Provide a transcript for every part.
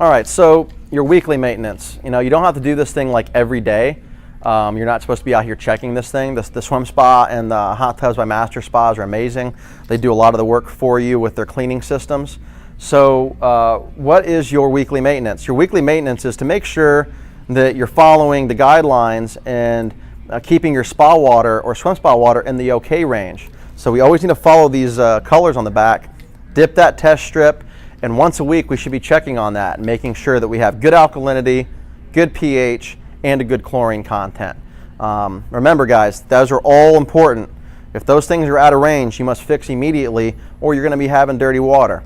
All right, so your weekly maintenance. You don't have to do this thing like every day. You're not supposed to be out here checking this thing. The swim spa and the hot tubs by Master Spas are amazing. They do a lot of the work for you with their cleaning systems. So what is your weekly maintenance? Your weekly maintenance is to make sure that you're following the guidelines and keeping your spa water or swim spa water in the okay range. So we always need to follow these colors on the back, dip that test strip, and once a week we should be checking on that and making sure that we have good alkalinity, good pH, and a good chlorine content. Remember guys, those are all important. If those things are out of range, you must fix immediately or you're going to be having dirty water.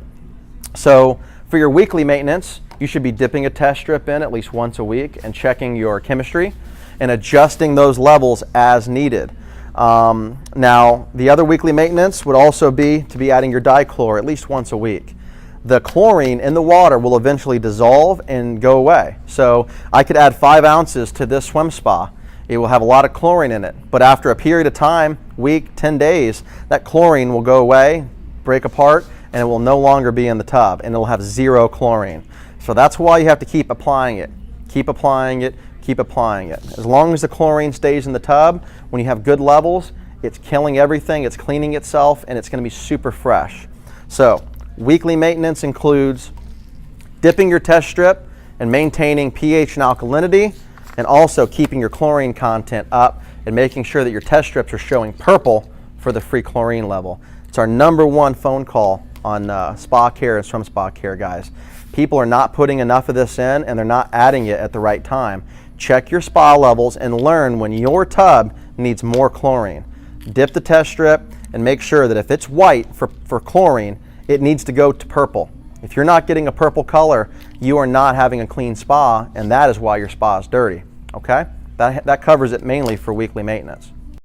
So for your weekly maintenance, you should be dipping a test strip in at least once a week and checking your chemistry and adjusting those levels as needed. Now, the other weekly maintenance would also be to be adding your dichlor at least once a week. The chlorine in the water will eventually dissolve and go away. So I could add 5 ounces to this swim spa. It will have a lot of chlorine in it, but after a period of time, week, 10 days, that chlorine will go away, break apart, and it will no longer be in the tub, and it will have 0 chlorine. So that's why you have to keep applying it. Keep applying it, keep applying it. As long as the chlorine stays in the tub, when you have good levels, it's killing everything, it's cleaning itself, and it's going to be super fresh. So weekly maintenance includes dipping your test strip and maintaining pH and alkalinity, and also keeping your chlorine content up and making sure that your test strips are showing purple for the free chlorine level. It's our #1 phone call on spa care and swim spa care, guys. People are not putting enough of this in and they're not adding it at the right time. Check your spa levels and learn when your tub needs more chlorine. Dip the test strip and make sure that if it's white for chlorine, it needs to go to purple. If you're not getting a purple color, you are not having a clean spa, and that is why your spa is dirty, okay? That covers it mainly for weekly maintenance.